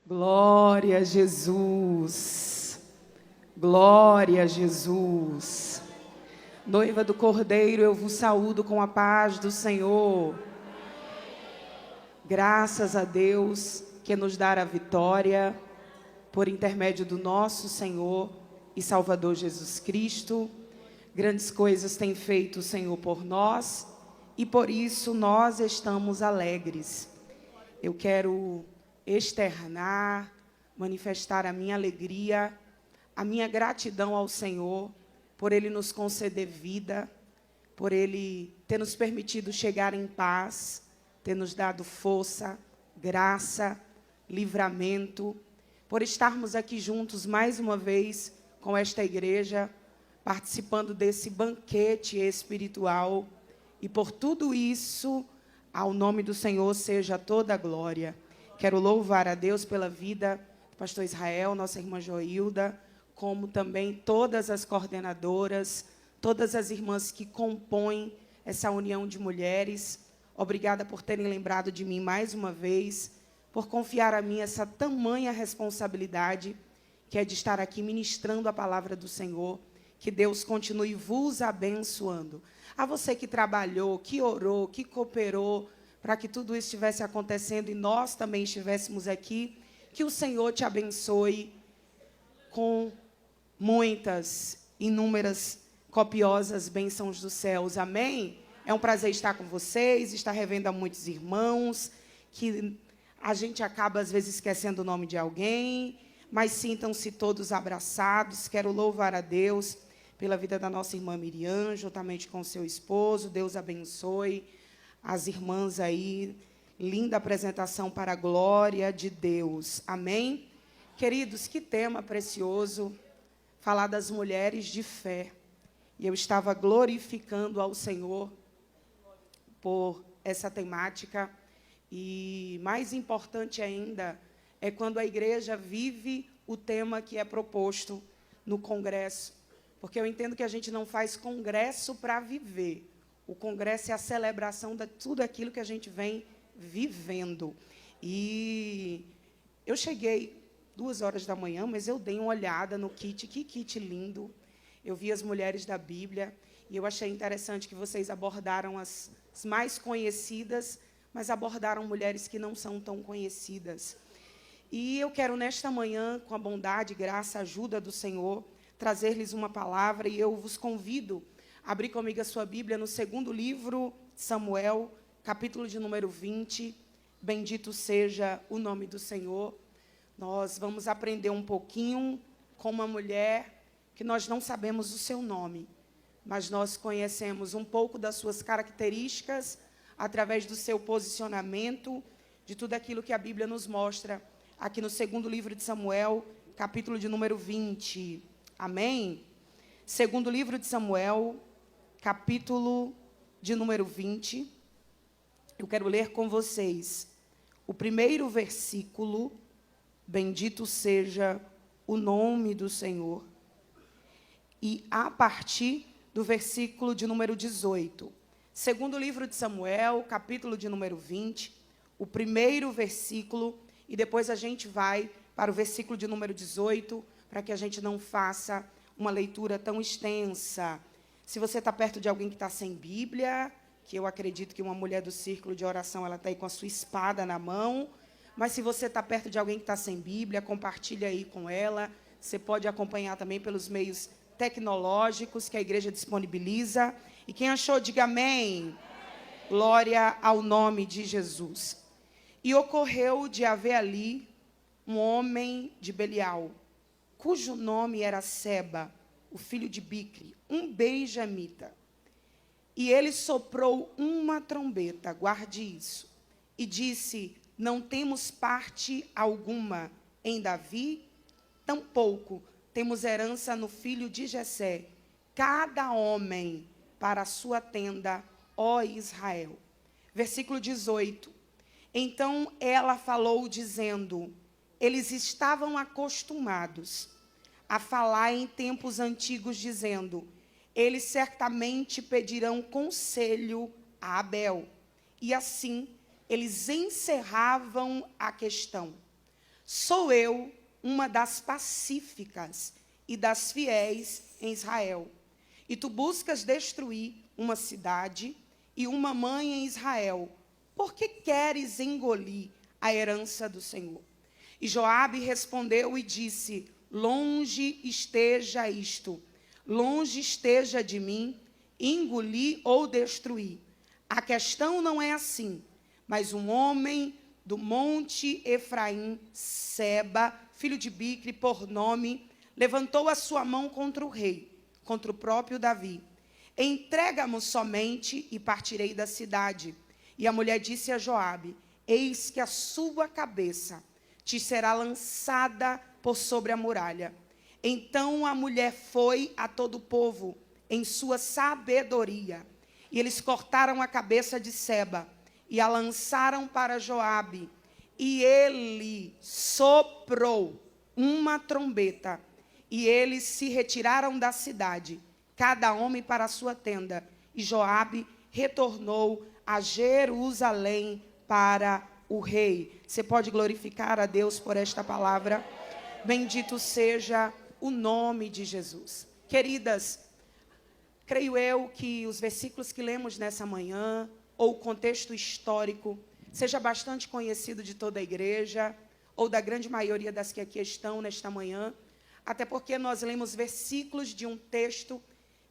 Glória a Jesus, glória a Jesus. Noiva do Cordeiro, eu vos saúdo com a paz do Senhor. Graças a Deus que nos dá a vitória por intermédio do nosso Senhor e Salvador Jesus Cristo. Grandes coisas tem feito o Senhor por nós e por isso nós estamos alegres. Eu quero externar, manifestar a minha alegria, a minha gratidão ao Senhor por Ele nos conceder vida, por Ele ter nos permitido chegar em paz, ter nos dado força, graça, livramento, por estarmos aqui juntos mais uma vez com esta igreja, participando desse banquete espiritual. E por tudo isso, ao nome do Senhor seja toda a glória. Quero louvar a Deus pela vida do pastor Israel, nossa irmã Joilda, como também todas as coordenadoras, todas as irmãs que compõem essa união de mulheres. Obrigada por terem lembrado de mim mais uma vez, por confiar a mim essa tamanha responsabilidade, que é de estar aqui ministrando a palavra do Senhor. Que Deus continue vos abençoando. A você que trabalhou, que orou, que cooperou, para que tudo isso estivesse acontecendo e nós também estivéssemos aqui, que o Senhor te abençoe com muitas, inúmeras, copiosas bênçãos dos céus. Amém? É um prazer estar com vocês, estar revendo a muitos irmãos, que a gente acaba às vezes esquecendo o nome de alguém, mas sintam-se todos abraçados. Quero louvar a Deus pela vida da nossa irmã Miriam, juntamente com seu esposo. Deus abençoe as irmãs aí. Linda apresentação para a glória de Deus. Amém? Queridos, que tema precioso, falar das mulheres de fé. E eu estava glorificando ao Senhor por essa temática. E mais importante ainda é quando a igreja vive o tema que é proposto no congresso. Porque eu entendo que a gente não faz congresso para viver. O congresso é a celebração de tudo aquilo que a gente vem vivendo. E eu cheguei 2h da manhã, mas eu dei uma olhada no kit. Que kit lindo. Eu vi as mulheres da Bíblia e eu achei interessante que vocês abordaram as mais conhecidas, mas abordaram mulheres que não são tão conhecidas. E eu quero, nesta manhã, com a bondade, graça, ajuda do Senhor, trazer-lhes uma palavra, e eu vos convido a abrir comigo a sua Bíblia no segundo livro de Samuel, capítulo de número 20. Bendito seja o nome do Senhor. Nós vamos aprender um pouquinho com uma mulher que nós não sabemos o seu nome, mas nós conhecemos um pouco das suas características, através do seu posicionamento, de tudo aquilo que a Bíblia nos mostra, aqui no segundo livro de Samuel, capítulo de número 20. Amém? Segundo livro de Samuel, capítulo de número 20. Eu quero ler com vocês o primeiro versículo. Bendito seja o nome do Senhor. E a partir do versículo de número 18. Segundo livro de Samuel, capítulo de número 20, o primeiro versículo, e depois a gente vai para o versículo de número 18, para que a gente não faça uma leitura tão extensa. Se você está perto de alguém que está sem Bíblia, que eu acredito que uma mulher do círculo de oração, ela está aí com a sua espada na mão, mas se você está perto de alguém que está sem Bíblia, compartilha aí com ela. Você pode acompanhar também pelos meios tecnológicos que a igreja disponibiliza. E quem achou, diga amém. Glória ao nome de Jesus. E ocorreu de haver ali um homem de Belial, cujo nome era Seba, o filho de Bicre, um benjamita. E ele soprou uma trombeta, guarde isso, e disse: não temos parte alguma em Davi, tampouco temos herança no filho de Jessé, cada homem para a sua tenda, ó Israel. Versículo 18. Então ela falou, dizendo: eles estavam acostumados a falar em tempos antigos, dizendo: eles certamente pedirão conselho a Abel. E assim, eles encerravam a questão. sou eu uma das pacíficas e das fiéis em Israel. E tu buscas destruir uma cidade e uma mãe em Israel. Por que queres engolir a herança do Senhor? E Joabe respondeu e disse: longe esteja isto, longe esteja de mim engolir ou destruir. A questão não é assim, mas um homem do monte Efraim, Seba, filho de Bicre, por nome, levantou a sua mão contra o rei, contra o próprio Davi. Entrega-mo somente e partirei da cidade. E a mulher disse a Joabe: eis que a sua cabeça te será lançada por sobre a muralha. Então a mulher foi a todo o povo em sua sabedoria, e eles cortaram a cabeça de Seba e a lançaram para Joabe, e ele soprou uma trombeta, e eles se retiraram da cidade, cada homem para a sua tenda, e Joabe retornou a Jerusalém para o rei. Você pode glorificar a Deus por esta palavra? Bendito seja o nome de Jesus. Queridas, creio eu que os versículos que lemos nessa manhã, ou o contexto histórico, seja bastante conhecido de toda a igreja, ou da grande maioria das que aqui estão nesta manhã, até porque nós lemos versículos de um texto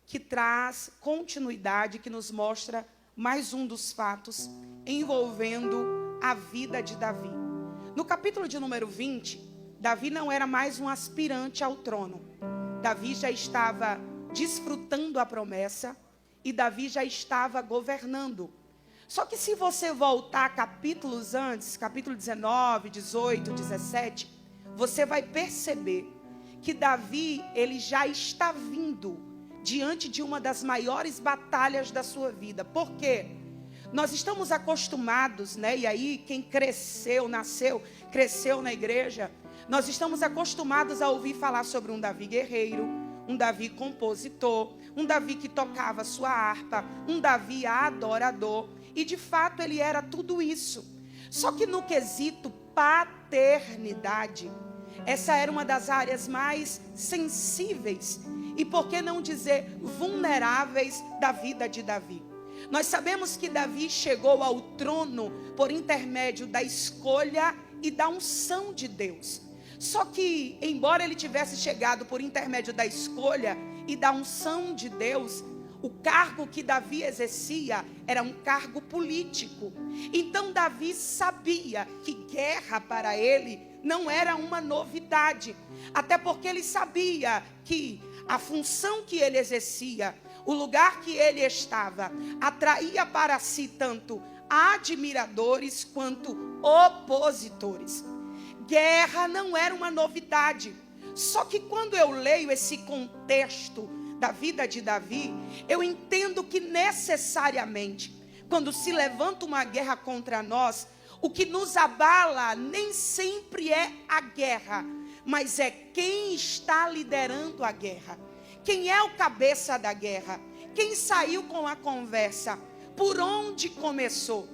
que traz continuidade, que nos mostra mais um dos fatos envolvendo a vida de Davi. No capítulo de número 20, Davi não era mais um aspirante ao trono. Davi já estava desfrutando a promessa e Davi já estava governando. Só que se você voltar capítulos antes, capítulo 19, 18, 17, você vai perceber que Davi, ele já está vindo diante de uma das maiores batalhas da sua vida. Por quê? Nós estamos acostumados, né? E aí quem cresceu na igreja, nós estamos acostumados a ouvir falar sobre um Davi guerreiro, um Davi compositor, um Davi que tocava sua harpa, um Davi adorador. E de fato ele era tudo isso. Só que no quesito paternidade, essa era uma das áreas mais sensíveis e, por que não dizer, vulneráveis da vida de Davi. Nós sabemos que Davi chegou ao trono por intermédio da escolha e da unção de Deus. Só que, embora ele tivesse chegado por intermédio da escolha e da unção de Deus, o cargo que Davi exercia era um cargo político. Então Davi sabia que guerra para ele não era uma novidade. Até porque ele sabia que a função que ele exercia, o lugar que ele estava, atraía para si tanto admiradores quanto opositores. Guerra não era uma novidade. Só que quando eu leio esse contexto da vida de Davi, eu entendo que necessariamente, quando se levanta uma guerra contra nós, o que nos abala nem sempre é a guerra, mas é quem está liderando a guerra. Quem é o cabeça da guerra? Quem saiu com a conversa? Por onde começou?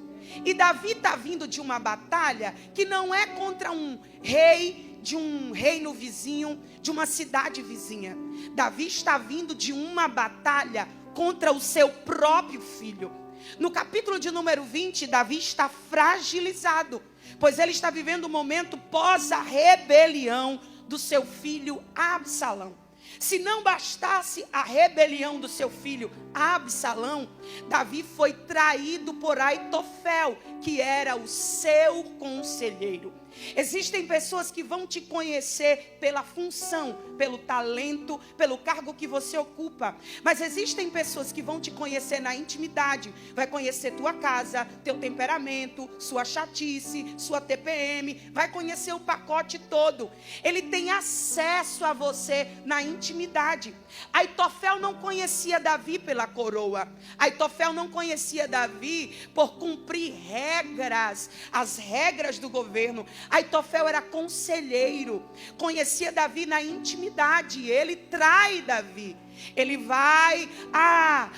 E Davi está vindo de uma batalha que não é contra um rei de um reino vizinho, de uma cidade vizinha. Davi está vindo de uma batalha contra o seu próprio filho. No capítulo de número 20, Davi está fragilizado, pois ele está vivendo um momento pós a rebelião do seu filho Absalão. Se não bastasse a rebelião do seu filho Absalão, Davi foi traído por Aitofel, que era o seu conselheiro. Existem pessoas que vão te conhecer pela função, pelo talento, pelo cargo que você ocupa. Mas existem pessoas que vão te conhecer na intimidade. Vai conhecer tua casa, teu temperamento, sua chatice, sua TPM. Vai conhecer o pacote todo. Ele tem acesso a você na intimidade. Aitofel não conhecia Davi pela coroa. Aitofel não conhecia Davi por cumprir regras, as regras do governo. Aitofel era conselheiro, conhecia Davi na intimidade. Ele trai Davi. Ele vai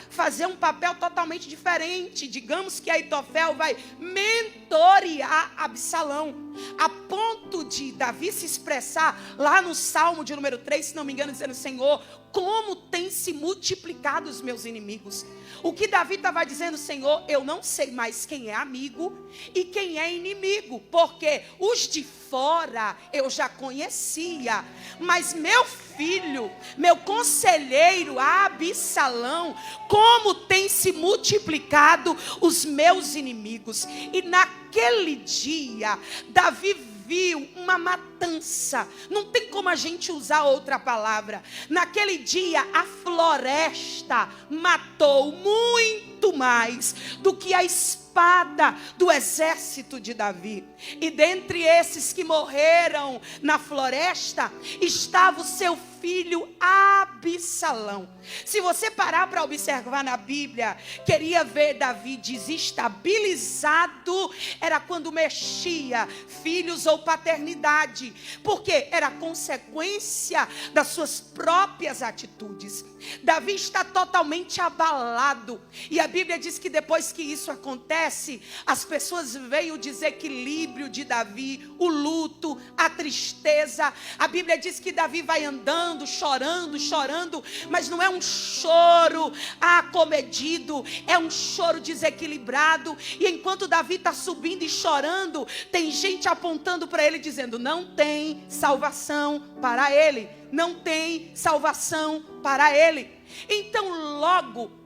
fazer um papel totalmente diferente. Digamos que Aitofel vai mentorear Absalão, a ponto de Davi se expressar lá no Salmo de número 3, se não me engano, dizendo: Senhor, como tem se multiplicado os meus inimigos. O que Davi estava dizendo: Senhor, eu não sei mais quem é amigo e quem é inimigo, porque os de fora eu já conhecia, mas meu filho, meu conselheiro Absalão, como tem se multiplicado os meus inimigos. E naquele dia, Davi viu uma matança. Não tem como a gente usar outra palavra. Naquele dia, a floresta matou muito mais do que a espada do exército de Davi. E dentre esses que morreram na floresta, estava o seu filho Absalão. Se você parar para observar na Bíblia, queria ver Davi desestabilizado, era quando mexia filhos ou paternidade, porque era consequência das suas próprias atitudes. Davi está totalmente abalado, e a Bíblia diz que depois que isso acontece, as pessoas veem o desequilíbrio de Davi, o luto, a tristeza. A Bíblia diz que Davi vai andando, chorando, mas não é um choro acomedido, é um choro desequilibrado. E enquanto Davi está subindo e chorando, tem gente apontando para ele dizendo: não tem salvação para ele, não tem salvação para ele. Então logo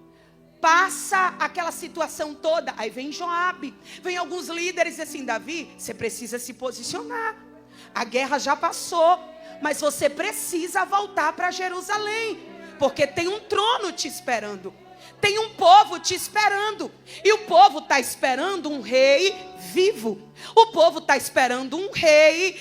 passa aquela situação toda, aí vem Joabe, vem alguns líderes assim: Davi, você precisa se posicionar, a guerra já passou, mas você precisa voltar para Jerusalém, porque tem um trono te esperando, tem um povo te esperando, e o povo está esperando um rei vivo. O povo está esperando um rei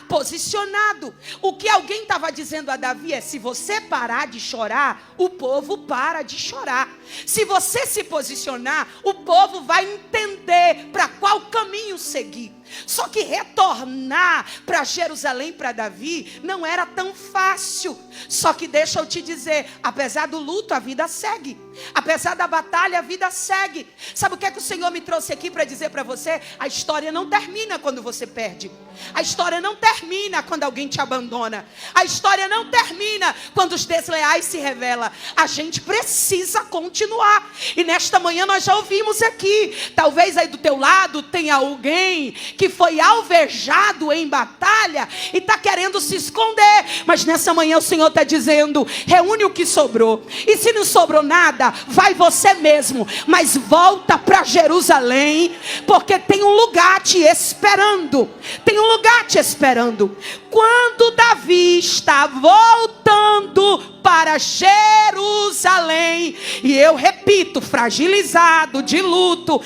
posicionado. O que alguém estava dizendo a Davi é: se você parar de chorar, o povo para de chorar. Se você se posicionar, o povo vai entender para qual caminho seguir. Só que retornar para Jerusalém para Davi não era tão fácil. Só que deixa eu te dizer, apesar do luto, a vida segue. Apesar da batalha, a vida segue. Sabe o que é que o Senhor me trouxe aqui para dizer para você? A história não termina quando você perde. A história não termina quando alguém te abandona. A história não termina quando os desleais se revelam. A gente precisa continuar. E nesta manhã nós já ouvimos aqui, talvez aí do teu lado tenha alguém que foi alvejado em batalha e está querendo se esconder. Mas nessa manhã o Senhor está dizendo: reúne o que sobrou. E se não sobrou nada, vai você mesmo, mas volta para Jerusalém, porque tem um lugar te esperando. Tem um lugar te esperando. Quando Davi está voltando para Jerusalém, e eu repito, fragilizado, de luto,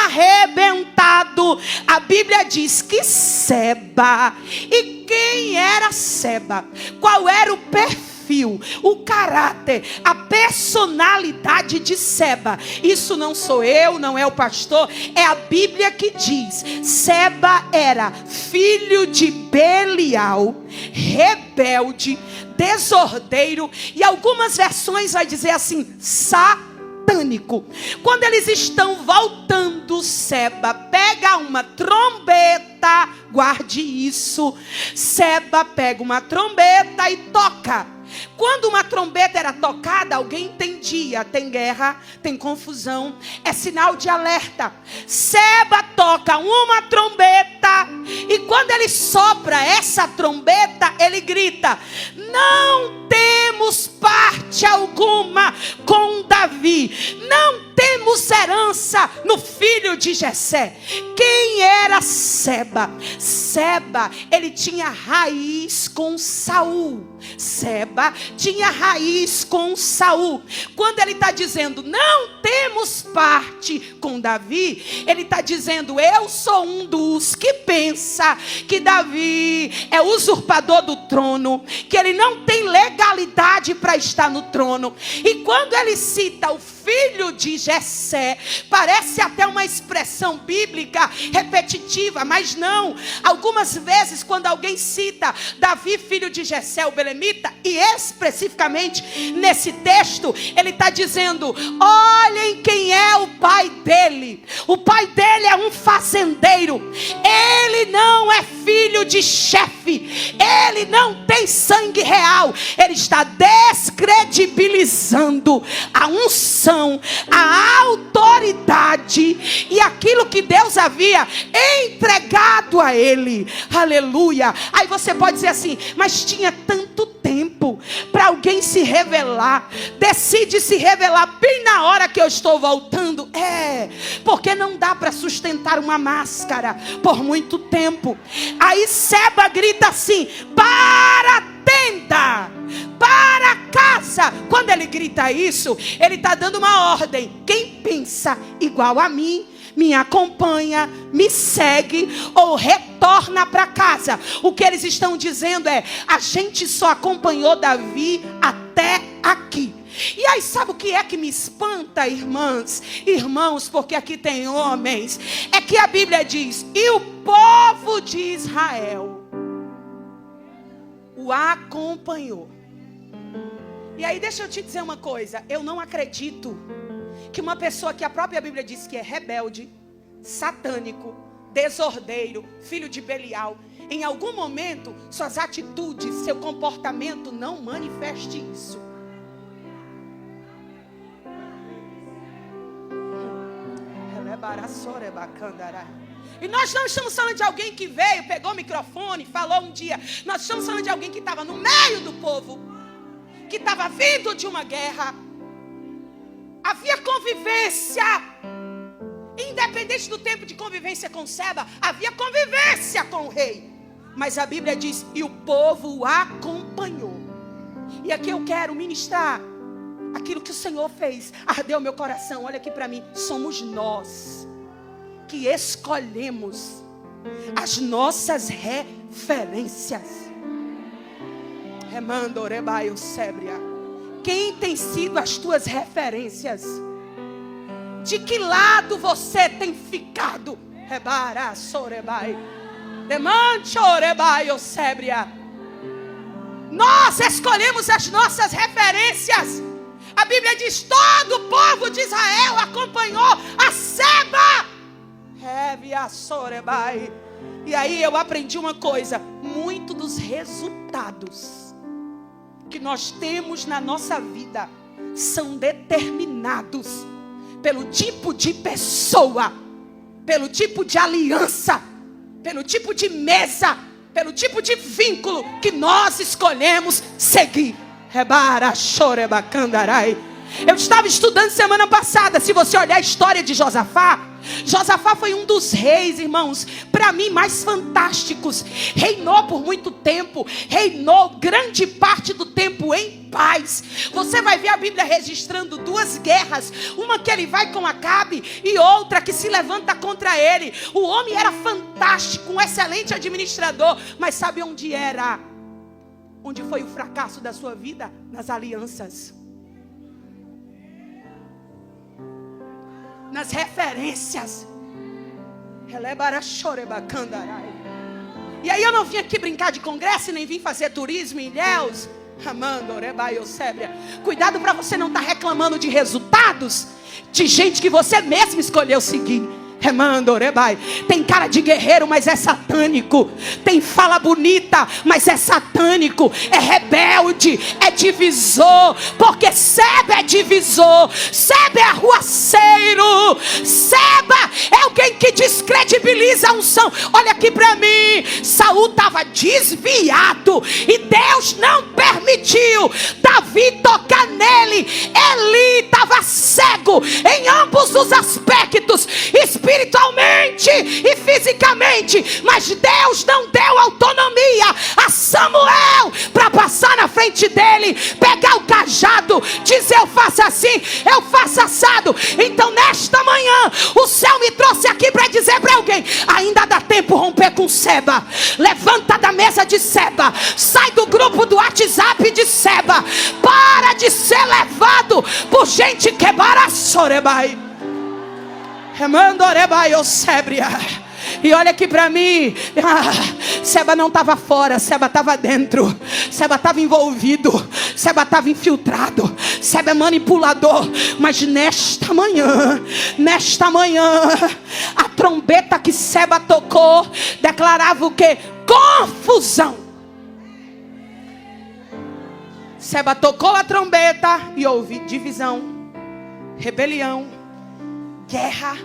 arrebentado, a Bíblia diz que Seba. E quem era Seba? Qual era o perfil, o caráter, a personalidade de Seba? Isso não sou eu, não é o pastor, é a Bíblia que diz. Seba era filho de Belial, rebelde, desordeiro, e algumas versões vai dizer assim, satânico. Quando eles estão voltando, Seba pega uma trombeta, guarde isso, Seba pega uma trombeta e toca. Quando uma trombeta era tocada, alguém entendia: tem guerra, tem confusão, é sinal de alerta. Seba toca uma trombeta, e quando ele sopra essa trombeta, ele grita: não temos parte alguma com Davi, não temos herança no filho de Jessé. Quem era Seba? Seba, ele tinha raiz com Saul. Seba tinha raiz com Saul. Quando ele está dizendo não temos parte com Davi, ele está dizendo: eu sou um dos que pensa que Davi é usurpador do trono, que ele não tem legalidade para já está no trono. E quando ele cita o filho de Jessé, parece até uma expressão bíblica repetitiva, mas não. Algumas vezes quando alguém cita Davi, filho de Jessé, o belemita, e especificamente nesse texto, ele está dizendo: olhem quem é o pai dele. O pai dele é um fazendeiro. Ele não é filho de chefe. Ele não tem sangue real. Ele está descredibilizando a unção, a autoridade e aquilo que Deus havia entregado a ele. Aleluia. Aí você pode dizer assim: mas tinha tanto tempo para alguém se revelar. Decide se revelar bem na hora que eu estou voltando. Porque não dá para sustentar uma máscara por muito tempo. Aí Seba grita assim: para a tenda, para a casa. Quando ele grita isso, ele está dando uma ordem: quem pensa igual a mim, me acompanha, me segue ou retorna para casa. O que eles estão dizendo é: a gente só acompanhou Davi até aqui. E aí sabe o que é que me espanta, irmãs, irmãos, porque aqui tem homens? É que a Bíblia diz: e o povo de Israel o acompanhou. E aí deixa eu te dizer uma coisa: eu não acredito que uma pessoa que a própria Bíblia diz que é rebelde, satânico, desordeiro, filho de Belial, em algum momento suas atitudes, seu comportamento não manifeste isso. E nós não estamos falando de alguém que veio, pegou o microfone, falou um dia. Nós estamos falando de alguém que estava no meio do povo, que estava vindo de uma guerra. Havia convivência. Independente do tempo de convivência com Seba, havia convivência com o rei. Mas a Bíblia diz: e o povo o acompanhou. E aqui eu quero ministrar aquilo que o Senhor fez. Ardeu meu coração. Olha aqui para mim. Somos nós que escolhemos as nossas referências. Remando orebaio sébria. Quem tem sido as tuas referências? De que lado você tem ficado? Rebara sorebai. Demante orebaio sébria. Nós escolhemos as nossas referências. A Bíblia diz: todo o povo de Israel acompanhou a Seba. E aí eu aprendi uma coisa: muito dos resultados que nós temos na nossa vida são determinados pelo tipo de pessoa, pelo tipo de aliança, pelo tipo de mesa, pelo tipo de vínculo que nós escolhemos seguir. Eu estava estudando semana passada. Se você olhar a história de Josafá, Josafá foi um dos reis, irmãos, para mim mais fantásticos. Reinou por muito tempo, reinou grande parte do tempo em paz. Você vai ver a Bíblia registrando duas guerras, uma que ele vai com Acabe e outra que se levanta contra ele. O homem era fantástico, um excelente administrador, mas sabe onde era? Onde foi o fracasso da sua vida? Nas alianças, nas referências. E aí eu não vim aqui brincar de congresso, nem vim fazer turismo em Ilhéus. Cuidado para você não estar reclamando de resultados de gente que você mesmo escolheu seguir. Tem cara de guerreiro, mas é satânico. Tem fala bonita, mas é satânico. É rebelde, é divisor. Porque Seba é divisor, Seba é arruaceiro, Seba é alguém que descredibiliza a unção. Olha aqui para mim. Saul estava desviado e Deus não permitiu Davi tocar nele. Eli estava cego em ambos os aspectos, espiritualmente e fisicamente, mas Deus não deu autonomia a Samuel para passar na frente dele, pegar o cajado, dizer: eu faço assim, eu faço assado. Então nesta manhã o céu me trouxe aqui para dizer para alguém: ainda dá tempo romper com Seba. Levanta da mesa de Seba, sai do grupo do WhatsApp de Seba, para pode ser levado por gente que baraçorebai. Remandorebai osébria. E olha aqui para mim, Seba não estava fora, Seba estava dentro. Seba estava envolvido, Seba estava infiltrado, Seba é manipulador. Mas nesta manhã, a trombeta que Seba tocou declarava o quê? Confusão. Seba tocou a trombeta e houve divisão, rebelião, guerra.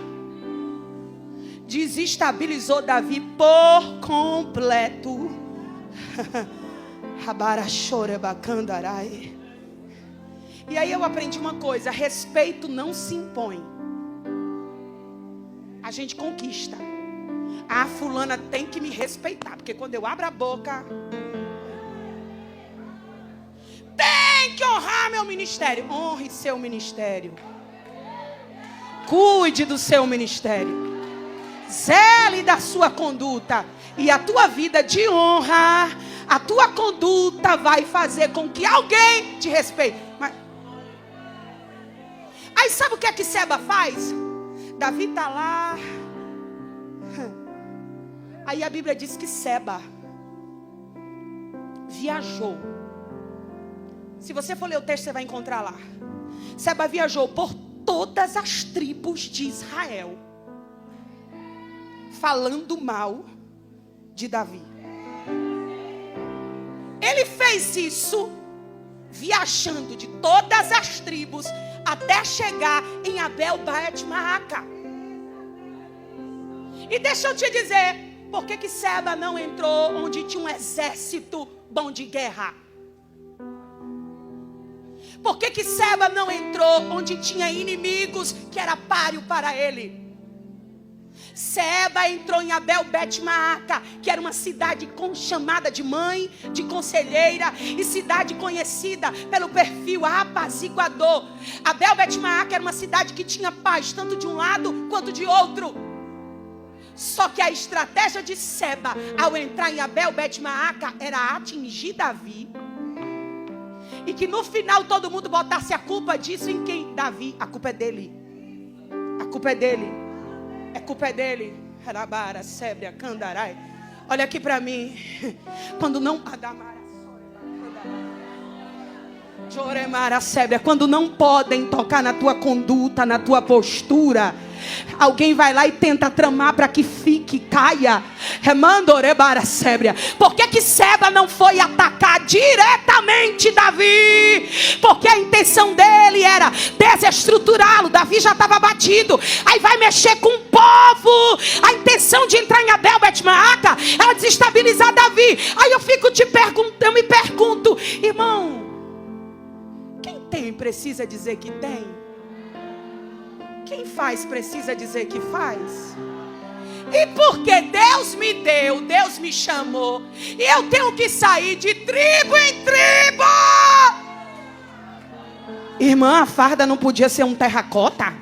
Desestabilizou Davi por completo. E aí eu aprendi uma coisa: respeito não se impõe, a gente conquista. A fulana tem que me respeitar, porque quando eu abro a boca, tem que honrar meu ministério. Honre seu ministério, cuide do seu ministério, zele da sua conduta, e a tua vida de honra, a tua conduta vai fazer com que alguém te respeite. Mas... aí sabe o que é que Seba faz? Davi está lá. Aí a Bíblia diz que Seba viajou. Se você for ler o texto, você vai encontrar lá. Seba viajou por todas as tribos de Israel, falando mal de Davi. Ele fez isso viajando de todas as tribos até chegar em Abel-Bet-Maaca. E deixa eu te dizer, por que Seba não entrou onde tinha um exército bom de guerra? Por que Seba não entrou onde tinha inimigos que era páreo para ele? Seba entrou em Abel-Bet-Maaca, que era uma cidade chamada de mãe, de conselheira, e cidade conhecida pelo perfil apaziguador. Abel-Bet-Maaca era uma cidade que tinha paz, tanto de um lado quanto de outro. Só que a estratégia de Seba, ao entrar em Abel-Bet-Maaca, era atingir Davi, e que no final todo mundo botasse a culpa disso em quem? Davi. A culpa é dele. A culpa é dele. É culpa dele. Olha aqui para mim. Quando não podem tocar na tua conduta, na tua postura, alguém vai lá e tenta tramar para que fique, caia. Por que Seba não foi atacar diretamente Davi? Porque a intenção dele era desestruturá-lo. Davi já estava batido. Aí vai mexer com o povo. A intenção de entrar em Abel-Bet-Maaca era desestabilizar Davi. Aí eu me pergunto, irmão, quem tem precisa dizer que tem? Quem faz precisa dizer que faz? E porque Deus me deu, Deus me chamou, e eu tenho que sair de tribo em tribo. Irmã, a farda não podia ser um terracota?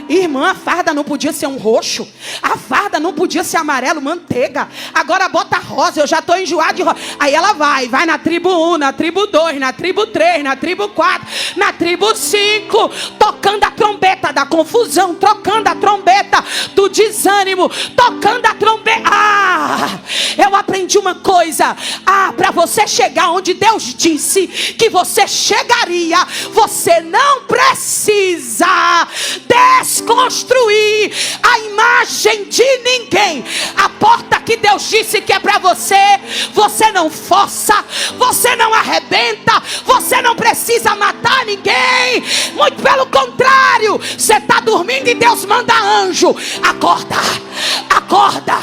Irmã, a farda não podia ser um roxo? A farda não podia ser amarelo, manteiga? Agora bota rosa, eu já estou enjoado de rosa. Aí ela vai na tribo 1, na tribo 2, na tribo 3, na tribo 4, na tribo 5, tocando a trombeta da confusão, tocando a trombeta do desânimo, tocando a trombeta. Eu aprendi uma coisa. Para você chegar onde Deus disse que você chegaria, você não precisa desconstruir a imagem de ninguém. A porta que Deus disse que é para você, você não força, você não arrebenta, você não precisa matar ninguém. Muito pelo contrário, você está dormindo e Deus manda anjo. Acorda, acorda,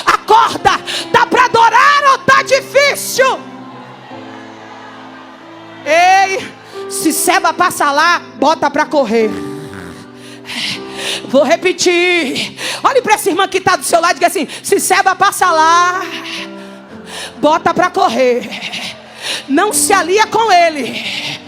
acorda. Dá para adorar ou tá difícil? Ei, se Seba passa lá, bota para correr. Vou repetir. Olhe para essa irmã que está do seu lado e diga assim: se Seba passa lá, bota para correr. Não se alia com ele.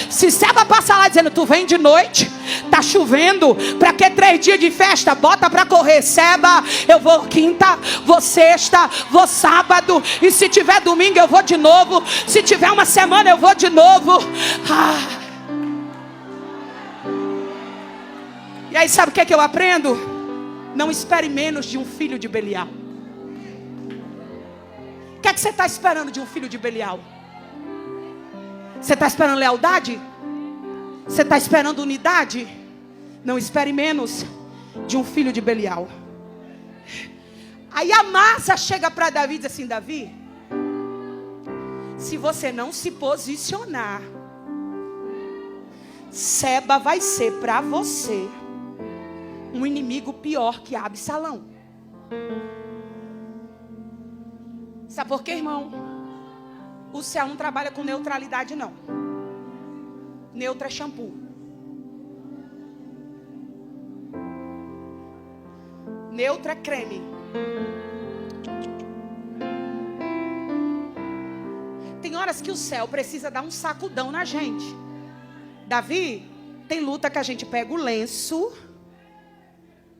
Se Seba passa lá dizendo: tu vem de noite, tá chovendo, para que 3 dias de festa? Bota para correr. Seba, eu vou quinta, vou sexta, vou sábado, e se tiver domingo eu vou de novo, se tiver uma semana eu vou de novo. E aí sabe o que é que eu aprendo? Não espere menos de um filho de Belial. O que é que você está esperando de um filho de Belial? Você está esperando lealdade? Você está esperando unidade? Não espere menos de um filho de Belial. Aí Amasa chega para Davi e diz assim: Davi, se você não se posicionar, Seba vai ser para você um inimigo pior que Absalão. Sabe por quê, irmão? O céu não trabalha com neutralidade, não. Neutra é shampoo. Neutra é creme. Tem horas que o céu precisa dar um sacudão na gente. Davi, tem luta que a gente pega o lenço,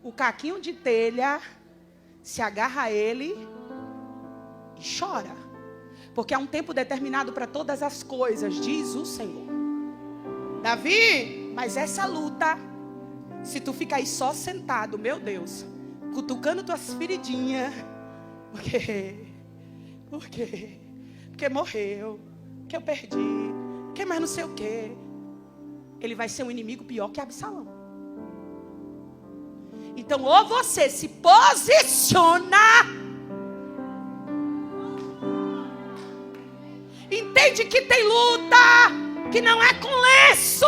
o caquinho de telha, se agarra a ele e chora. Porque há um tempo determinado para todas as coisas, diz o Senhor. Davi, mas essa luta, se tu ficar aí só sentado, meu Deus, cutucando tuas feridinhas, porque morreu, que eu perdi, que mais não sei o que, ele vai ser um inimigo pior que Absalão. Então, ou você se posiciona, entende que tem luta, que não é com lenço.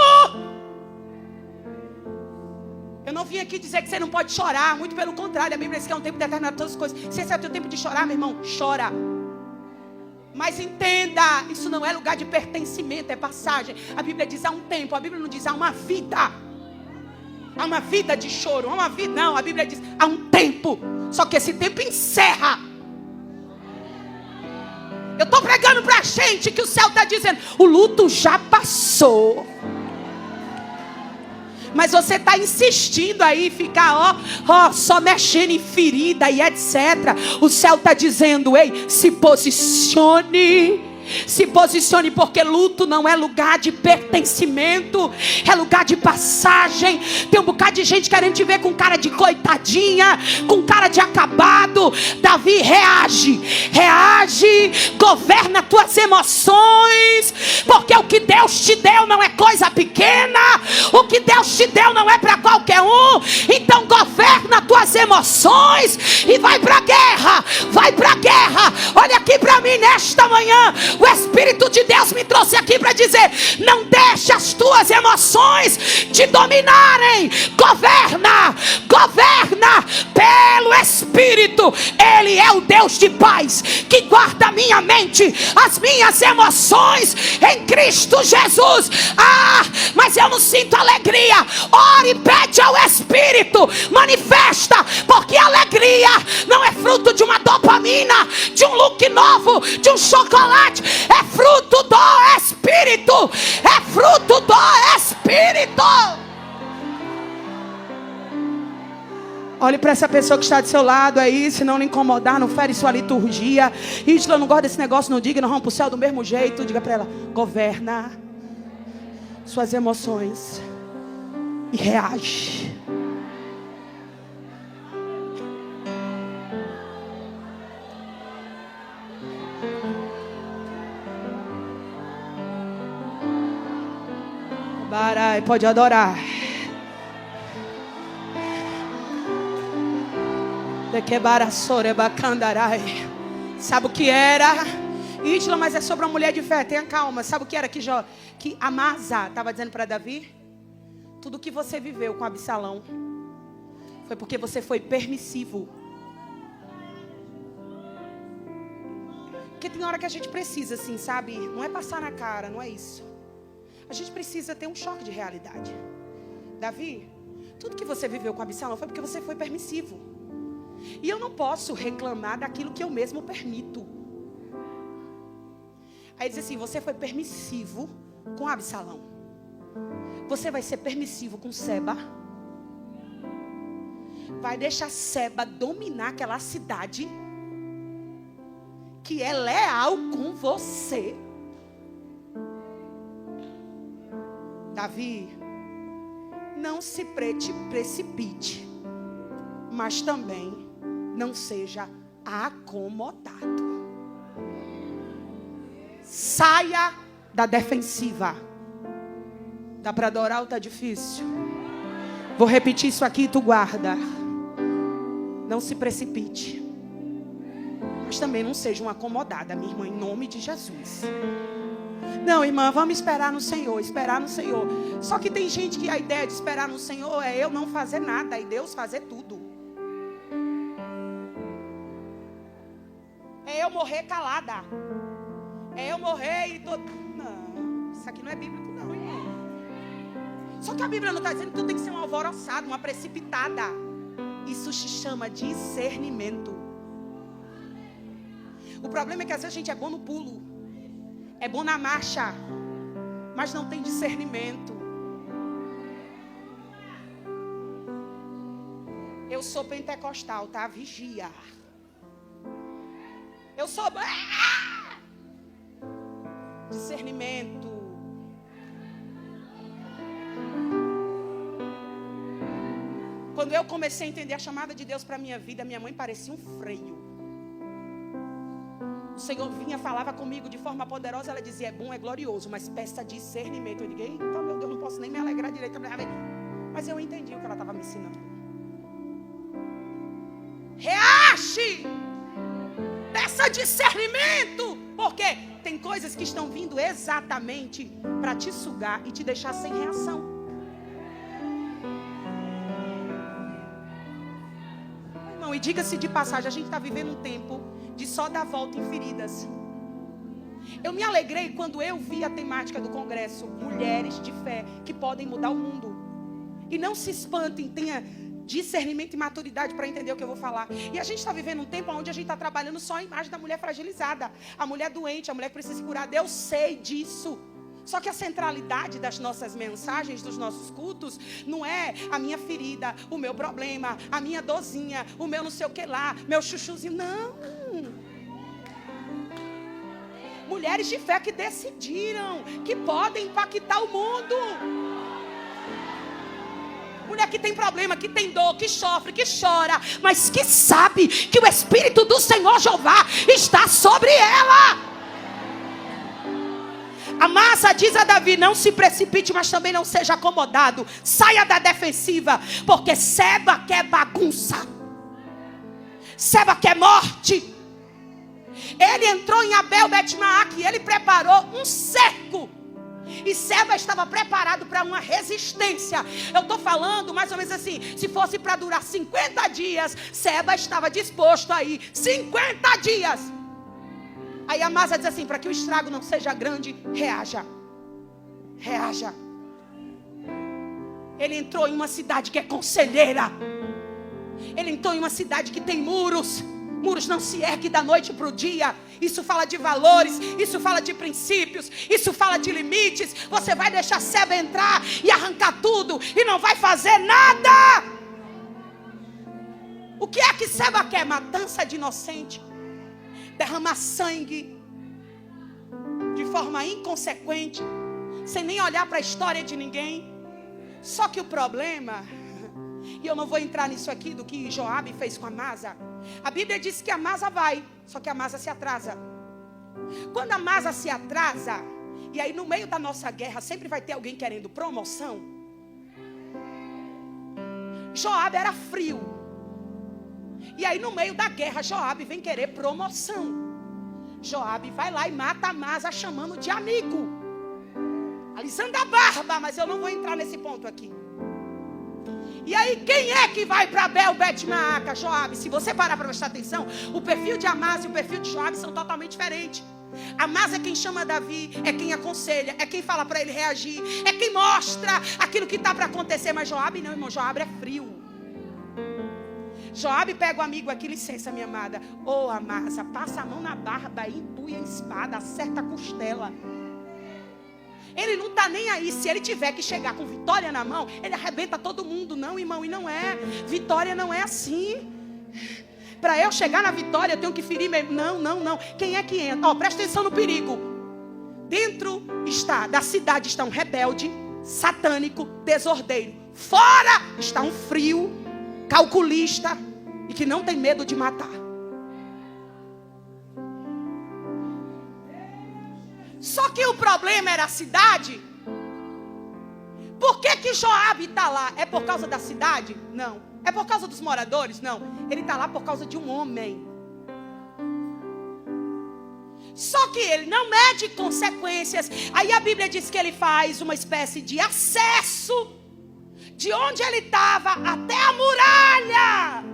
Eu não vim aqui dizer que você não pode chorar, muito pelo contrário, a Bíblia diz que é um tempo determinado para todas as coisas. Se esse é o teu tempo de chorar, meu irmão, chora. Mas entenda, isso não é lugar de pertencimento, é passagem. A Bíblia diz há um tempo, a Bíblia não diz há uma vida. Há uma vida de choro, há uma vida, não, a Bíblia diz há um tempo. Só que esse tempo encerra. Eu estou pregando para a gente que o céu está dizendo, o luto já passou. Mas você está insistindo aí, ficar só mexendo em ferida e etc. O céu está dizendo, ei, se posicione. Se posicione, porque luto não é lugar de pertencimento, é lugar de passagem. Tem um bocado de gente querendo te ver com cara de coitadinha, com cara de acabado. Davi, reage, governa tuas emoções, porque o que Deus te deu não é coisa pequena, o que Deus te deu não é para qualquer um. Então governa tuas emoções e vai para a guerra, Olha aqui para mim nesta manhã, o Espírito de Deus me trouxe aqui para dizer, não deixe as tuas emoções te dominarem. Governa pelo Espírito. Ele é o Deus de paz, que guarda a minha mente, as minhas emoções em Cristo Jesus. Mas eu não sinto alegria. Ore e pede ao Espírito, manifesta, porque a alegria não é fruto de uma dopamina, de um look novo, de um chocolate. É fruto do Espírito. É fruto do Espírito. Olhe para essa pessoa que está do seu lado aí. Se não lhe incomodar, não fere sua liturgia. Isla, não gosta desse negócio, não diga, nós vamos para o céu do mesmo jeito. Diga para ela, governa suas emoções e reage. Barai, pode adorar. Sabe o que era? Isla, mas é sobre uma mulher de fé, tenha calma. Sabe o que era que Amasa estava dizendo para Davi? Tudo que você viveu com Absalão foi porque você foi permissivo. Porque tem hora que a gente precisa, assim, sabe? Não é passar na cara, não é isso. A gente precisa ter um choque de realidade. Davi, tudo que você viveu com Absalão foi porque você foi permissivo. E eu não posso reclamar daquilo que eu mesmo permito. Aí diz assim, você foi permissivo com Absalão. Você vai ser permissivo com Seba. Vai deixar Seba dominar aquela cidade que é leal com você. Davi, não se precipite, mas também não seja acomodado. Saia da defensiva. Dá para adorar ou tá difícil? Vou repetir isso aqui e tu guarda. Não se precipite, mas também não seja uma acomodada, minha irmã, em nome de Jesus. Não, irmã, vamos esperar no Senhor, esperar no Senhor. Só que tem gente que a ideia de esperar no Senhor é eu não fazer nada e Deus fazer tudo. É eu morrer calada. É eu morrer e todo... Não, isso aqui não é bíblico não, irmão. Só que a Bíblia não está dizendo que tu tem que ser um alvoroçado, uma precipitada. Isso se chama discernimento. O problema é que às vezes a gente é bom no pulo, é bom na marcha, mas não tem discernimento. Eu sou pentecostal, tá? Vigia. Eu sou... Discernimento. Quando eu comecei a entender a chamada de Deus para a minha vida, minha mãe parecia um freio. O Senhor vinha, falava comigo de forma poderosa. Ela dizia, é bom, é glorioso, mas peça discernimento. Eu digo, eita, meu Deus, não posso nem me alegrar direito. Mas eu entendi o que ela estava me ensinando. Reache! Peça discernimento. Por quê? Tem coisas que estão vindo exatamente para te sugar e te deixar sem reação. Irmão, e diga-se de passagem, a gente está vivendo um tempo de só dar volta em feridas. Eu me alegrei quando eu vi a temática do congresso, mulheres de fé que podem mudar o mundo. E não se espantem, tenha discernimento e maturidade para entender o que eu vou falar. E a gente está vivendo um tempo onde a gente está trabalhando só a imagem da mulher fragilizada, a mulher doente, a mulher que precisa se curar. Eu sei disso. Só que a centralidade das nossas mensagens, dos nossos cultos, não é a minha ferida, o meu problema, a minha dorzinha, o meu não sei o que lá, meu chuchuzinho. Não. Mulheres de fé que decidiram que podem impactar o mundo. Mulher que tem problema, que tem dor, que sofre, que chora, mas que sabe que o Espírito do Senhor Jeová está sobre ela. Amasa diz a Davi, não se precipite, mas também não seja acomodado. Saia da defensiva, porque Seba quer bagunça. Seba quer morte. Ele entrou em Abel Bet-Maaca e ele preparou um cerco. E Seba estava preparado para uma resistência. Eu estou falando mais ou menos assim, se fosse para durar 50 dias, Seba estava disposto a ir 50 dias. Aí Amasa diz assim, para que o estrago não seja grande, reaja. Reaja. Ele entrou em uma cidade que é conselheira. Ele entrou em uma cidade que tem muros. Muros não se erguem da noite para o dia. Isso fala de valores, isso fala de princípios, isso fala de limites. Você vai deixar Seba entrar e arrancar tudo e não vai fazer nada. O que é que Seba quer? Matança de inocente. Derramar sangue de forma inconsequente, sem nem olhar para a história de ninguém. Só que o problema, e eu não vou entrar nisso aqui do que Joabe fez com Amasa. A Bíblia diz que Amasa vai, só que Amasa se atrasa. Quando Amasa se atrasa, e aí no meio da nossa guerra sempre vai ter alguém querendo promoção. Joabe era frio. E aí no meio da guerra Joabe vem querer promoção. Joabe vai lá e mata Amasa chamando de amigo, alisando a barba, mas eu não vou entrar nesse ponto aqui. E aí quem é que vai para Abel Bet-Maaca? Joabe. Se você parar para prestar atenção, o perfil de Amasa e o perfil de Joabe são totalmente diferentes. Amasa é quem chama Davi, é quem aconselha, é quem fala para ele reagir, é quem mostra aquilo que está para acontecer. Mas Joabe não, irmão, Joabe é frio. Joabe pega o amigo aqui, licença minha amada. Ô Amasa, passa a mão na barba e empunha a espada, acerta a costela. Ele não está nem aí. Se ele tiver que chegar com vitória na mão, ele arrebenta todo mundo. Não, irmão, e não é. Vitória não é assim. Para eu chegar na vitória, eu tenho que ferir mesmo. Não. Quem é que entra? Presta atenção no perigo. Dentro da cidade está um rebelde. satânico, desordeiro. Fora está um frio, calculista e que não tem medo de matar. Só que o problema era a cidade. Por que Joabe está lá? É por causa da cidade? Não. É por causa dos moradores? Não. Ele está lá por causa de um homem. Só que ele não mede consequências. Aí a Bíblia diz que ele faz uma espécie de acesso de onde ele estava até a muralha.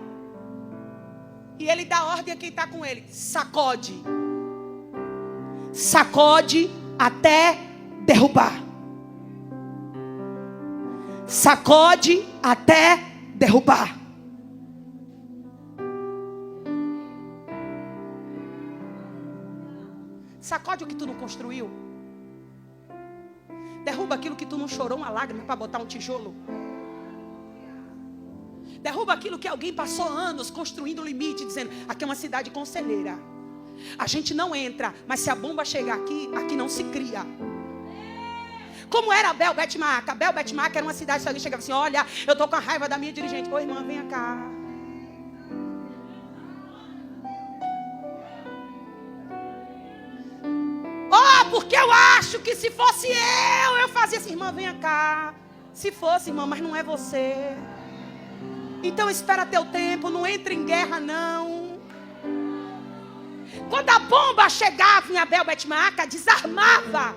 E ele dá ordem a quem está com ele: sacode. Sacode até derrubar. Sacode até derrubar. Sacode o que tu não construiu. Derruba aquilo que tu não chorou uma lágrima para botar um tijolo. Derruba aquilo que alguém passou anos construindo limite, dizendo: aqui é uma cidade conselheira. A gente não entra, mas se a bomba chegar aqui, aqui não se cria. Como era Bel Bet-Maaca? Bel Bet-Maaca era uma cidade que alguém chegava assim: olha, eu tô com a raiva da minha dirigente. Ô irmã, venha cá. Porque eu acho que se fosse eu fazia assim: irmã, venha cá. Se fosse, irmã, mas não é você. Então espera teu tempo, não entra em guerra não. Quando a bomba chegava em Abel Bet-Maaca, desarmava.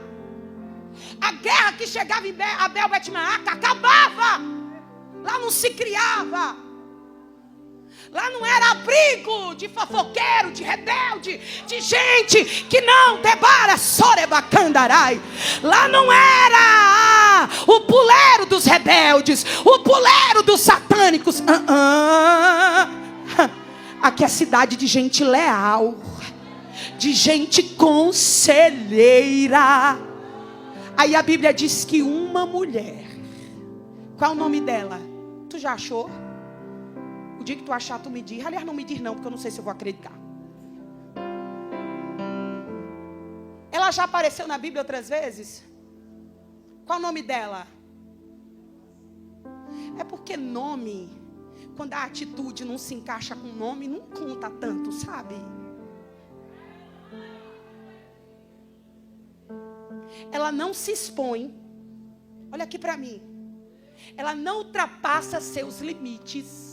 A guerra que chegava em Abel Bet-Maaca acabava. Lá não se criava. Lá não era abrigo de fofoqueiro, de rebelde, de gente que não debara sorebacandarai. Lá não era o puleiro dos rebeldes, o puleiro dos satânicos. Aqui é cidade de gente leal, de gente conselheira. Aí a Bíblia diz que uma mulher, qual é o nome dela? Tu já achou? O dia que tu achar, tu me diz. Aliás, não me diz não, porque eu não sei se eu vou acreditar. Ela já apareceu na Bíblia outras vezes? Qual o nome dela? É porque nome, quando a atitude não se encaixa com o nome, não conta tanto, sabe? Ela não se expõe. Olha aqui para mim. Ela não ultrapassa seus limites.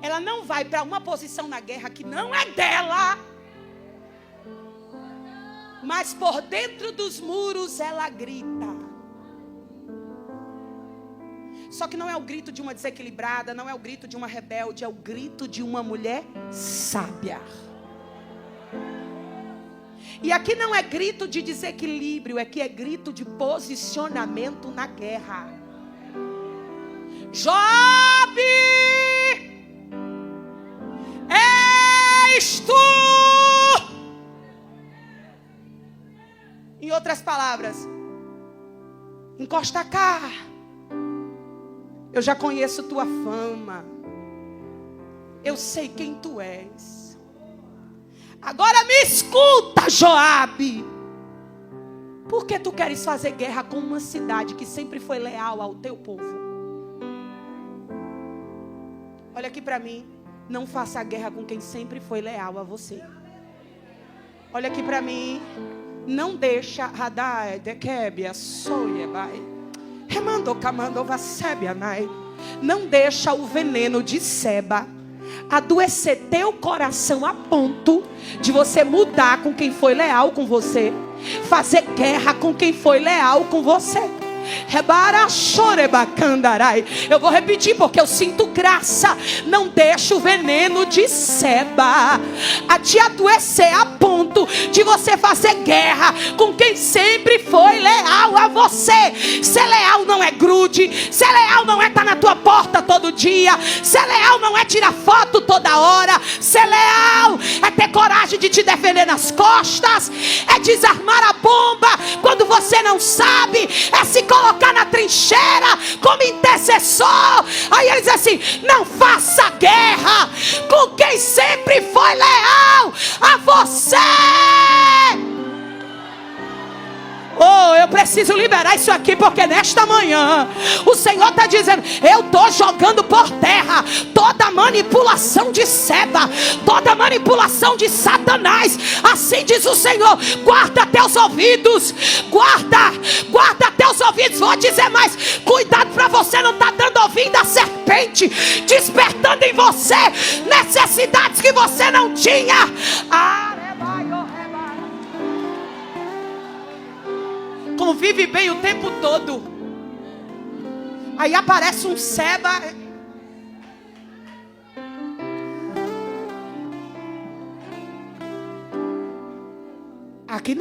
Ela não vai para uma posição na guerra que não é dela. Mas por dentro dos muros ela grita. Só que não é o grito de uma desequilibrada, não é o grito de uma rebelde, é o grito de uma mulher sábia. E aqui não é grito de desequilíbrio, aqui é grito de posicionamento na guerra. Joabe! És tu! Em outras palavras, encosta cá. Eu já conheço tua fama. Eu sei quem tu és. Agora me escuta, Joabe. Por que tu queres fazer guerra com uma cidade que sempre foi leal ao teu povo? Olha aqui para mim. Não faça guerra com quem sempre foi leal a você. Olha aqui para mim. Não deixa Radai, Dekebia, Soyebai, Remando Kamando Vasebianai. Não deixa o veneno de Seba adoecer teu coração a ponto de você mudar com quem foi leal com você, fazer guerra com quem foi leal com você. Eu vou repetir porque eu sinto graça. Não deixa o veneno de Seba a te adoecer a ponto de você fazer guerra com quem sempre foi leal a você. Ser leal não é grude. Ser leal não é estar na tua porta todo dia. Ser leal não é tirar foto toda hora. Ser leal é ter coragem de te defender nas costas. É desarmar a bomba quando você não sabe. É se colocar na trincheira como intercessor. Aí ele diz assim: não faça guerra com quem sempre foi leal a você. Oh, eu preciso preciso liberar isso aqui, porque nesta manhã o Senhor está dizendo: eu estou jogando por terra toda manipulação de Seba, toda manipulação de Satanás. Assim diz o Senhor: guarda teus ouvidos, guarda teus ouvidos. Vou dizer mais: cuidado para você não estar dando ouvido à serpente, despertando em você necessidades que você não tinha. Convive bem o tempo todo, aí aparece um Seba. Aqui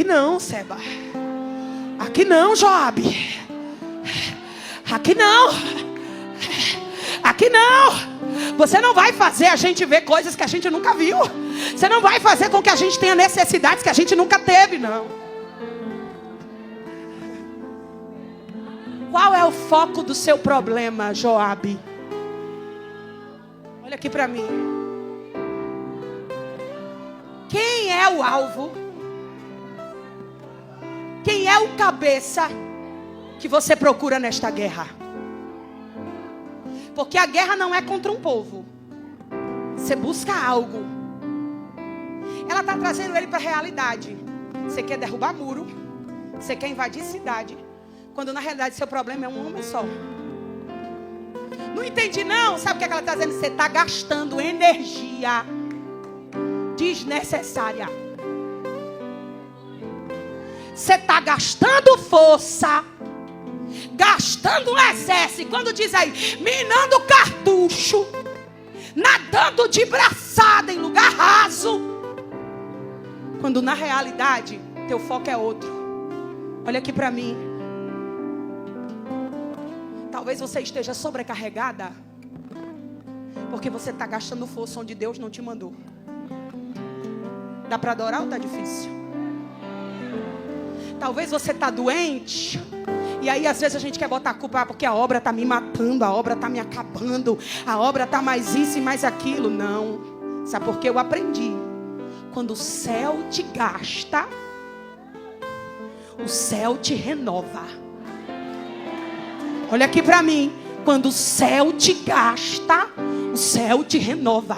não, Seba. Aqui não, Joabe. Aqui não. Aqui não. Você não vai fazer a gente ver coisas que a gente nunca viu. Você não vai fazer com que a gente tenha necessidades que a gente nunca teve, não. Qual é o foco do seu problema, Joabe? Olha aqui para mim. Quem é o alvo? Quem é o cabeça que você procura nesta guerra? Porque a guerra não é contra um povo. Você busca algo. Ela está trazendo ele para a realidade. Você quer derrubar muro. Você quer invadir cidade. Quando na realidade seu problema é um homem só. Não entendi não. Sabe o que ela está dizendo? Você está gastando energia desnecessária. Você está gastando força, gastando um exército. Quando diz aí, minando cartucho, nadando de braçada em lugar raso, quando na realidade teu foco é outro. Olha aqui para mim. Talvez você esteja sobrecarregada porque você está gastando força onde Deus não te mandou. Dá para adorar ou está difícil? Talvez você está doente. E aí às vezes a gente quer botar a culpa porque a obra está me matando, a obra está me acabando, a obra está mais isso e mais aquilo. Não. Sabe por que eu aprendi? Quando o céu te gasta, o céu te renova. Olha aqui para mim. Quando o céu te gasta, o céu te renova.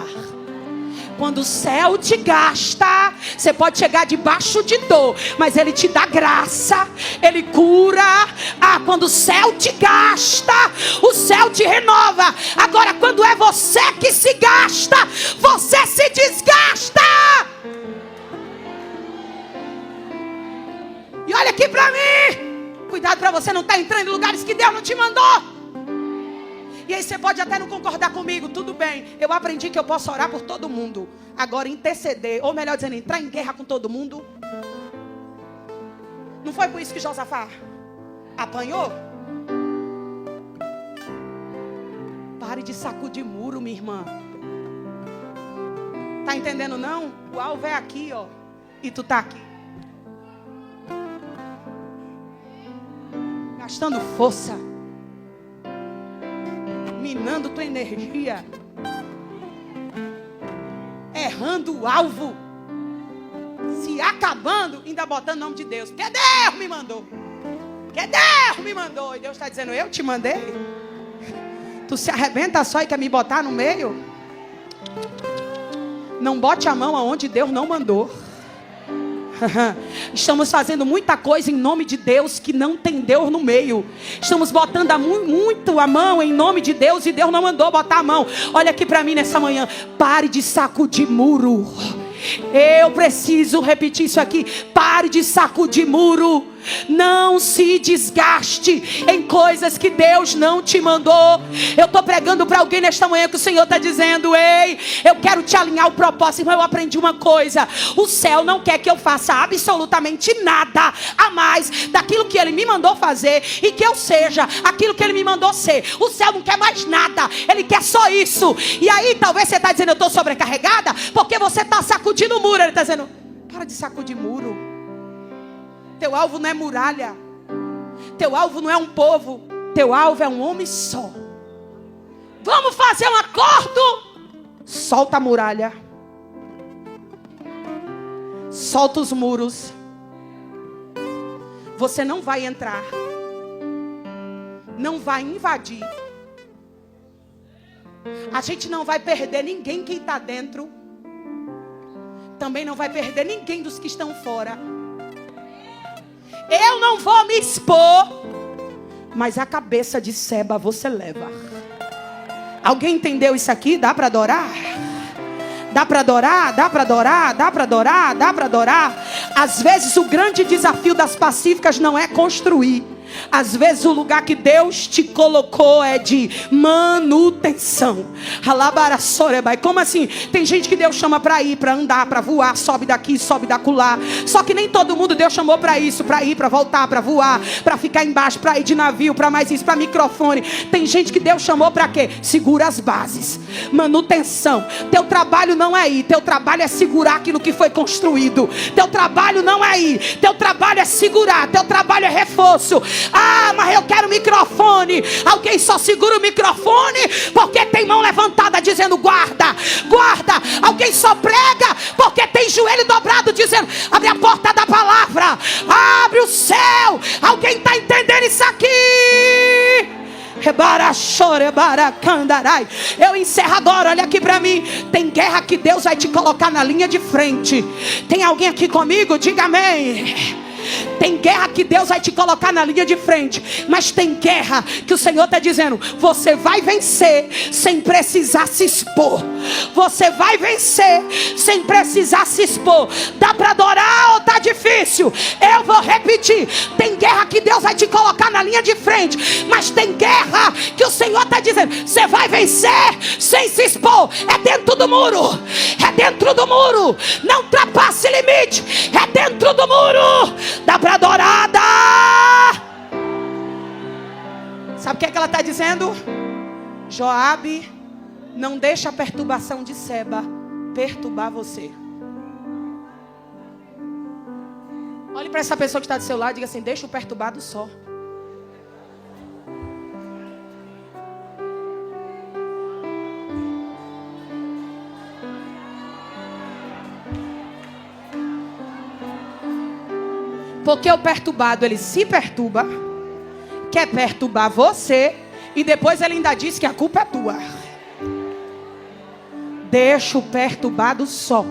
Quando o céu te gasta, você pode chegar debaixo de dor, mas Ele te dá graça, Ele cura. Quando o céu te gasta, o céu te renova. Agora, quando é você que se gasta, você se desgasta. E olha aqui pra mim. Cuidado para você não estar entrando em lugares que Deus não te mandou. E aí você pode até não concordar comigo, tudo bem. Eu aprendi que eu posso orar por todo mundo. Agora interceder, ou melhor dizendo, entrar em guerra com todo mundo. Não foi por isso que Josafá apanhou? Pare de sacudir muro, minha irmã. Tá entendendo não? O alvo é aqui, ó. E tu tá aqui. Gastando força. Minando tua energia, errando o alvo, se acabando, ainda botando o nome de Deus. Porque Deus me mandou. Porque Deus me mandou. E Deus está dizendo, eu te mandei. Tu se arrebenta só e quer me botar no meio? Não bote a mão aonde Deus não mandou. Estamos fazendo muita coisa em nome de Deus que não tem Deus no meio. Estamos botando muito a mão em nome de Deus e Deus não mandou botar a mão. Olha aqui para mim nessa manhã. Pare de sacudir muro. Eu preciso repetir isso aqui. Pare de sacudir muro. Não se desgaste em coisas que Deus não te mandou. Eu estou pregando para alguém nesta manhã que o Senhor está dizendo: ei, eu quero te alinhar o propósito. Mas eu aprendi uma coisa: o céu não quer que eu faça absolutamente nada a mais daquilo que Ele me mandou fazer e que eu seja aquilo que Ele me mandou ser. O céu não quer mais nada, Ele quer só isso. E aí talvez você está dizendo: eu estou sobrecarregada porque você está sacudindo o muro. Ele está dizendo: para de sacudir muro. Teu alvo não é muralha. Teu alvo não é um povo. Teu alvo é um homem só. Vamos fazer um acordo. Solta a muralha. Solta os muros. Você não vai entrar, não vai invadir. A gente não vai perder ninguém que está dentro. Também não vai perder ninguém dos que estão fora. Eu não vou me expor, mas a cabeça de Seba você leva. Alguém entendeu isso aqui? Dá para adorar? Dá para adorar? Dá para adorar? Dá para adorar? Dá para adorar? Às vezes o grande desafio das pacíficas não é construir. Às vezes o lugar que Deus te colocou é de manutenção. Como assim? Tem gente que Deus chama para ir, para andar, para voar, sobe daqui, sobe dacular. Só que nem todo mundo Deus chamou para isso, para ir, para voltar, para voar, para ficar embaixo, para ir de navio, para mais isso, para microfone. Tem gente que Deus chamou para quê? Segura as bases. Manutenção. Teu trabalho não é ir, teu trabalho é segurar aquilo que foi construído. Teu trabalho não é ir, teu trabalho é segurar, teu trabalho é reforço. Ah, mas eu quero microfone. Alguém só segura o microfone porque tem mão levantada dizendo guarda, guarda. Alguém só prega porque tem joelho dobrado dizendo abre a porta da palavra, abre o céu. Alguém está entendendo isso aqui? Eu encerro agora, olha aqui para mim. Tem guerra que Deus vai te colocar na linha de frente. Tem alguém aqui comigo? Diga amém. Tem guerra que Deus vai te colocar na linha de frente. Mas tem guerra que o Senhor está dizendo: você vai vencer sem precisar se expor. Você vai vencer sem precisar se expor. Dá para adorar ou tá difícil? Eu vou repetir. Tem guerra que Deus vai te colocar na linha de frente. Mas tem guerra que o Senhor está dizendo: você vai vencer sem se expor. É dentro do muro. É dentro do muro. Não ultrapasse limite. É dentro do muro. Dá para adorar, dá. Sabe o que é que ela está dizendo? Joabe, não deixa a perturbação de Seba perturbar você. Olhe para essa pessoa que está do seu lado e diga assim: deixa o perturbado só. Porque o perturbado, ele se perturba, quer perturbar você, e depois ele ainda diz que a culpa é tua. Deixa o perturbado só.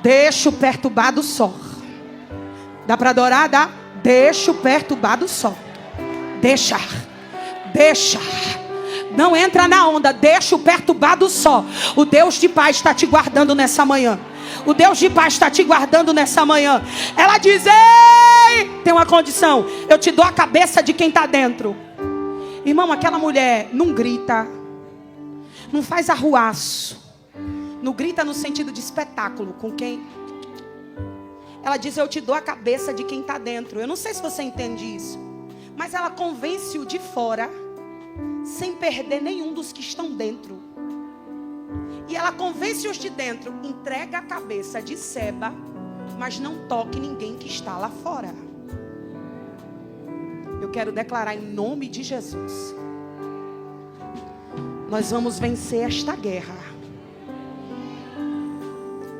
Deixa o perturbado só. Dá para adorar? Dá? Deixa o perturbado só. Deixa. Deixa. Não entra na onda. Deixa o perturbado só. O Deus de paz está te guardando nessa manhã. O Deus de paz está te guardando nessa manhã. Ela diz: ei, tem uma condição. Eu te dou a cabeça de quem está dentro. Irmão, aquela mulher não grita, não faz arruaço, não grita no sentido de espetáculo com quem. Ela diz: eu te dou a cabeça de quem está dentro. Eu não sei se você entende isso, mas ela convence o de fora sem perder nenhum dos que estão dentro. E ela convence os de dentro. Entrega a cabeça de Seba, mas não toque ninguém que está lá fora. Eu quero declarar em nome de Jesus: nós vamos vencer esta guerra.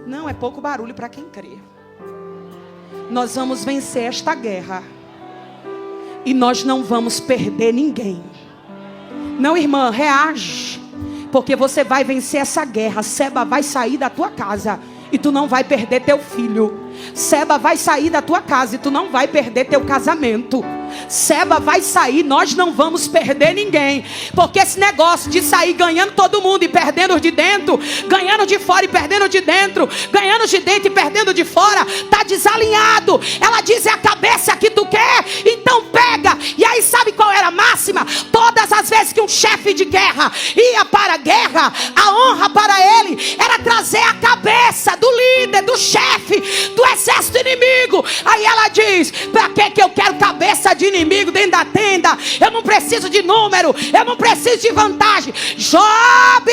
Não é pouco barulho para quem crê. Nós vamos vencer esta guerra. E nós não vamos perder ninguém. Não, irmã, reage. Porque você vai vencer essa guerra. Seba vai sair da tua casa e tu não vai perder teu filho. Seba vai sair da tua casa e tu não vai perder teu casamento. Seba vai sair, nós não vamos perder ninguém. Porque esse negócio de sair ganhando todo mundo e perdendo de dentro, ganhando de fora e perdendo de dentro, ganhando de dentro e perdendo de fora, tá desalinhado. Ela diz: é a cabeça que tu quer, então pega. E aí sabe qual era a máxima? Todas as vezes que um chefe de guerra ia para a guerra, a honra para ele era trazer a cabeça do líder, do chefe, do exército inimigo. Aí ela diz: para que eu quero cabeça de inimigo dentro da tenda? Eu não preciso de número, eu não preciso de vantagem. Joabe,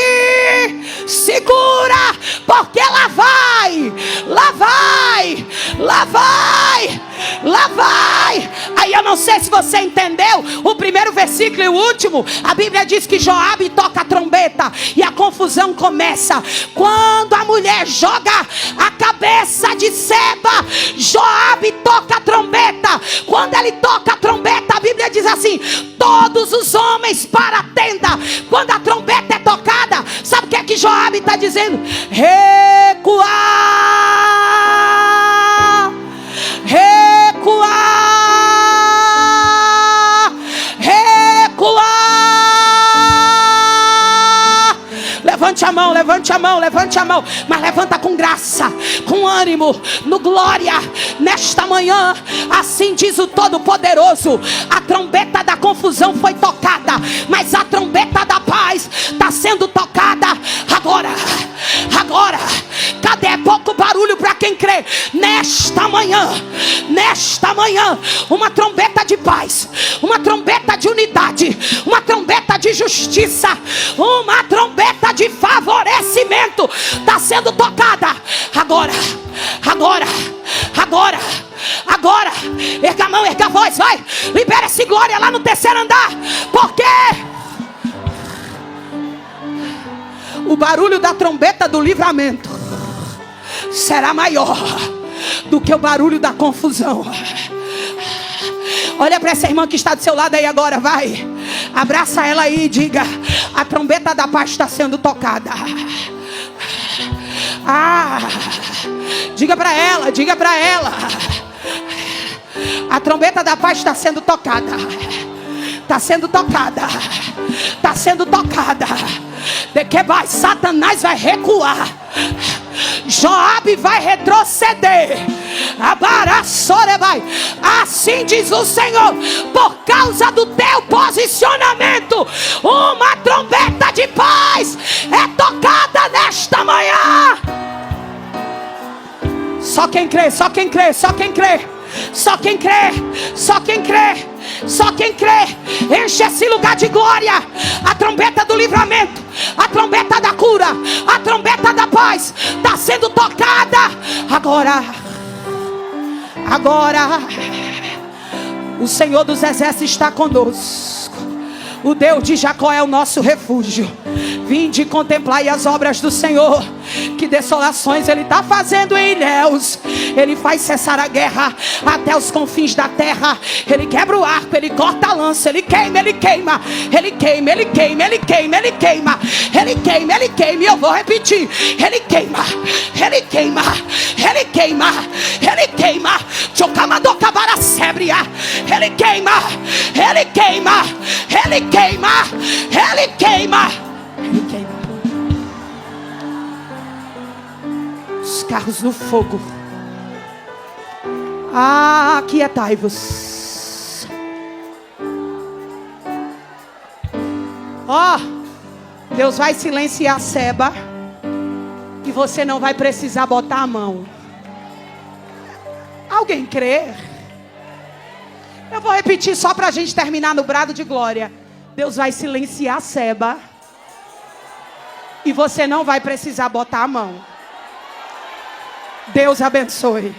segura, porque lá vai, lá vai, lá vai, lá vai. Aí eu não sei se você entendeu o primeiro versículo e o último. A Bíblia diz que Joabe toca a trombeta e a confusão começa. Quando a mulher joga a cabeça cabeça de Seba. Joabe toca a trombeta. Quando ele toca a trombeta, a Bíblia diz assim: todos os homens para a tenda. Quando a trombeta é tocada, sabe o que é que Joabe está dizendo? Recuar, recuar, recuar. Levante a mão, levante a mão, levante a mão. Mas levanta com graça, com ânimo, no glória. Nesta manhã, assim diz o Todo-Poderoso: a trombeta da confusão foi tocada, mas a trombeta da paz está sendo tocada agora. Agora, cadê? É pouco barulho para quem crê. Nesta manhã, uma trombeta de paz, uma trombeta de unidade, uma trombeta de justiça, uma trombeta de favorecimento está sendo tocada agora, agora, agora, agora. Erga a mão, erga a voz, vai, libera esse glória lá no terceiro andar, porque o barulho da trombeta do livramento será maior do que o barulho da confusão. Olha para essa irmã que está do seu lado aí agora, vai, abraça ela aí e diga: a trombeta da paz está sendo tocada. Diga para ela, diga para ela: a trombeta da paz está sendo tocada. Está sendo tocada. Está sendo tocada. De que vai, Satanás vai recuar. Joabe vai retroceder. Assim diz o Senhor: por causa do teu posicionamento, uma trombeta de paz é tocada nesta manhã. Só quem crê, só quem crê, só quem crê, só quem crê, só quem crê, só quem crê. Enche esse lugar de glória. A trombeta do livramento, a trombeta da cura, a trombeta da paz está sendo tocada agora. Agora o Senhor dos Exércitos está conosco. O Deus de Jacó é o nosso refúgio. Vinde contemplai as obras do Senhor, que desolações Ele está fazendo em Ilhéus. Ele faz cessar a guerra até os confins da terra. Ele quebra o arco, Ele corta a lança, Ele queima, Ele queima, Ele queima, Ele queima, Ele queima, Ele queima, Ele queima, Ele queima. E eu vou repetir: Ele queima, Ele queima, Ele queima, Ele queima. Chocamandoca para sebria. Ele queima, Ele queima, Ele queima, Ele queima, Ele queima. Os carros no fogo. Aquietai-vos. Deus vai silenciar Seba, e você não vai precisar botar a mão. Alguém crê? Eu vou repetir só para a gente terminar no brado de glória. Deus vai silenciar Seba, e você não vai precisar botar a mão. Deus abençoe.